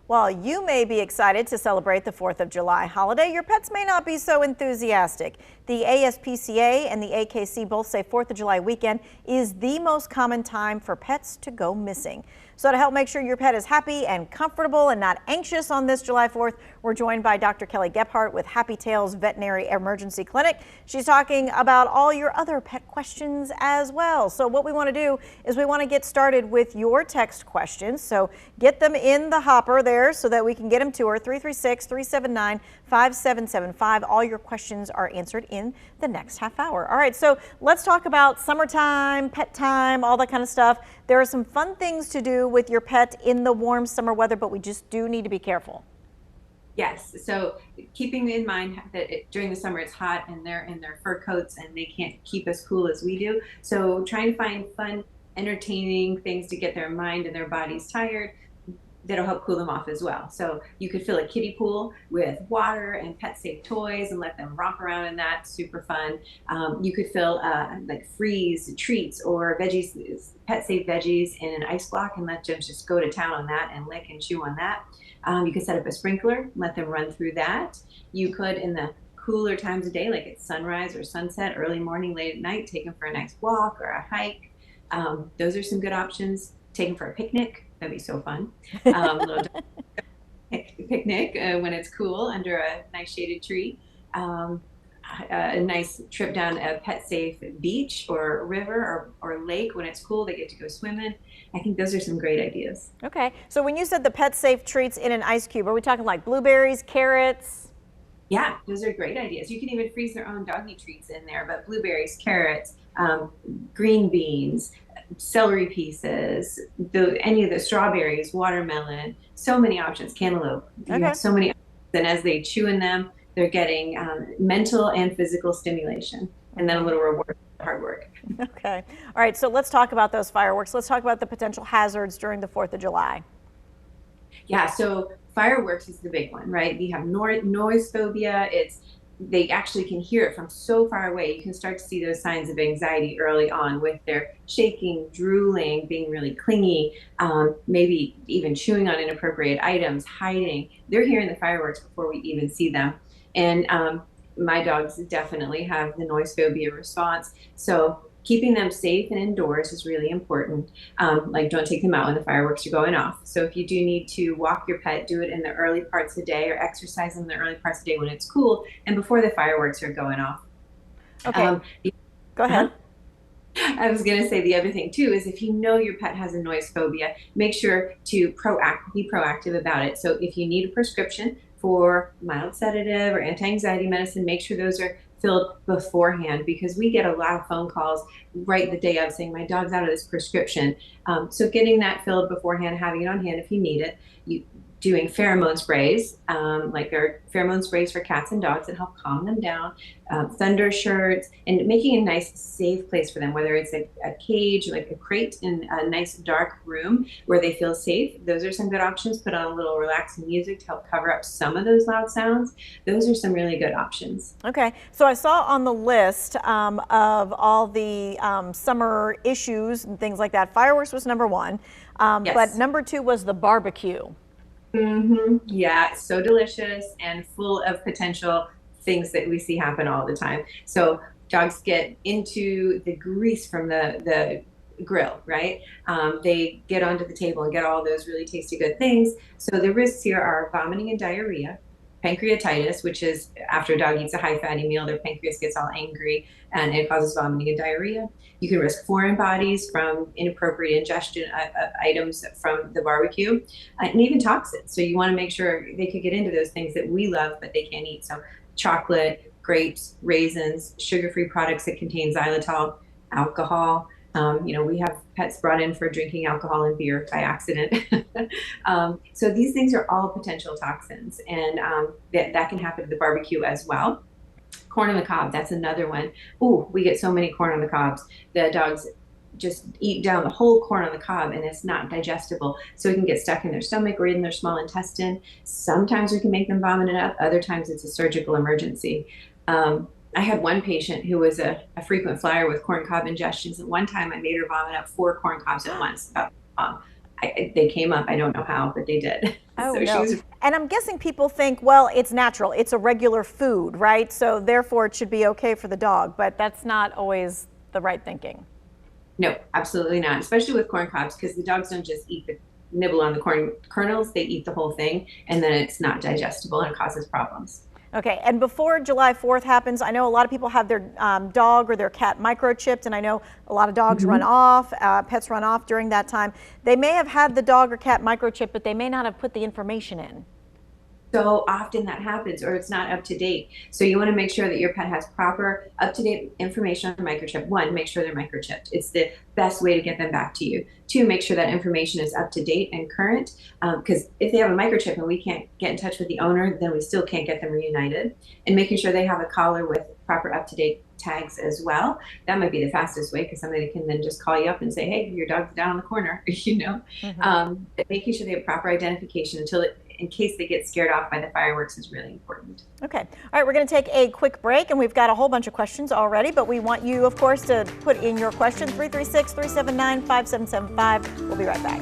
While you may be excited to celebrate the 4th of July holiday, your pets may not be so enthusiastic. The ASPCA and the AKC both say 4th of July weekend is the most common time for pets to go missing. So to help make sure your pet is happy and comfortable and not anxious on this July 4th, we're joined by Dr. Kelley Gebhardt with Happy Tales Veterinary Emergency Clinic. She's talking about all your other pet questions as well. So what we want to do is we want to get started with your text questions. So get them in the hopper there so that we can get them to her. 336-379-5775. All your questions are answered in the next half hour. All right, so let's talk about summertime, pet time, all that kind of stuff. There are some fun things to do with your pet in the warm summer weather, but we just do need to be careful. Yes, so keeping in mind that during the summer it's hot and they're in their fur coats and they can't keep as cool as we do. So trying to find fun, entertaining things to get their mind and their bodies tired that'll help cool them off as well. So you could fill a kiddie pool with water and pet-safe toys and let them romp around in that. Super fun. You could fill like freeze treats or veggies, pet-safe veggies in an ice block and let them just go to town on that and lick and chew on that. You could set up a sprinkler, let them run through that. You could, in the cooler times of day, like at sunrise or sunset, early morning, late at night, take them for a nice walk or a hike. Those are some good options. Take them for a picnic. That'd be so fun. A little picnic when it's cool under a nice shaded tree. A nice trip down a pet-safe beach or river or lake when it's cool. They get to go swimming. I think those are some great ideas. Okay, so when you said the pet-safe treats in an ice cube, are we talking like blueberries, carrots? Yeah, those are great ideas. You can even freeze their own doggy treats in there, but blueberries, carrots, green beans, celery pieces, any of the strawberries, watermelon, so many options, cantaloupe. You have so many options. And as they chew in them, they're getting mental and physical stimulation, and then a little reward for hard work. Okay. All right, so let's talk about those fireworks. Let's talk about the potential hazards during the 4th of July. Yeah, so fireworks is the big one, right? You have noise phobia. They actually can hear it from so far away. You can start to see those signs of anxiety early on with their shaking, drooling, being really clingy, maybe even chewing on inappropriate items, hiding. They're hearing the fireworks before we even see them. And my dogs definitely have the noise phobia response. So keeping them safe and indoors is really important. Like, don't take them out when the fireworks are going off. So if you do need to walk your pet, do it in the early parts of the day or exercise in the early parts of the day when it's cool and before the fireworks are going off. Okay, go ahead. I was going to say the other thing too is if you know your pet has a noise phobia, make sure to be proactive about it. So if you need a prescription for mild sedative or anti-anxiety medicine, make sure those are filled beforehand, because we get a lot of phone calls right the day of saying my dog's out of this prescription. So getting that filled beforehand, having it on hand if you need it. Doing pheromone sprays, like there are pheromone sprays for cats and dogs that help calm them down, thunder shirts, and making a nice safe place for them, whether it's a cage, like a crate in a nice dark room where they feel safe. Those are some good options. Put on a little relaxing music to help cover up some of those loud sounds. Those are some really good options. Okay, so I saw on the list of all the summer issues and things like that, fireworks was number one, Yes. but number two was the barbecue. Yeah, it's so delicious and full of potential things that we see happen all the time. So dogs get into the grease from the grill, right? They get onto the table and get all those really tasty good things. So the risks here are vomiting and diarrhea, pancreatitis, which is after a dog eats a high fatty meal, their pancreas gets all angry and it causes vomiting and diarrhea. You can risk foreign bodies from inappropriate ingestion items from the barbecue, and even toxins. So you want to make sure they could get into those things that we love but they can't eat. So chocolate, grapes, raisins, sugar-free products that contain xylitol, alcohol. We have pets brought in for drinking alcohol and beer by accident. So these things are all potential toxins, and that can happen at the barbecue as well. Corn on the cob, that's another one. Ooh, we get so many corn on the cobs. The dogs just eat down the whole corn on the cob and it's not digestible. So it can get stuck in their stomach or in their small intestine. Sometimes we can make them vomit it up. Other times it's a surgical emergency. I had one patient who was a frequent flyer with corn cob ingestions. At one time I made her vomit up 4 corn cobs at once. they came up. I don't know how, but they did. Oh, So no. she was. And I'm guessing people think, well, it's natural. It's a regular food, right? So therefore it should be okay for the dog, but that's not always the right thinking. No, absolutely not, especially with corn cobs, because the dogs don't just eat the nibble on the corn kernels, they eat the whole thing, and then it's not digestible and causes problems. Okay, and before July 4th happens, I know a lot of people have their dog or their cat microchipped, and I know a lot of dogs run off, pets run off during that time. They may have had the dog or cat microchip, but they may not have put the information in. So often that happens, or it's not up to date. So you want to make sure that your pet has proper, up-to-date information on the microchip. One, make sure they're microchipped. It's the best way to get them back to you. Two, make sure that information is up to date and current, because if they have a microchip and we can't get in touch with the owner, then we still can't get them reunited. And making sure they have a collar with proper up-to-date tags as well. That might be the fastest way, because somebody can then just call you up and say, hey, your dog's down on the corner, you know. Making sure they have proper identification in case they get scared off by the fireworks is really important. Okay. All right, we're going to take a quick break, and we've got a whole bunch of questions already, but we want you, of course, to put in your question, 336-379-5775. We'll be right back.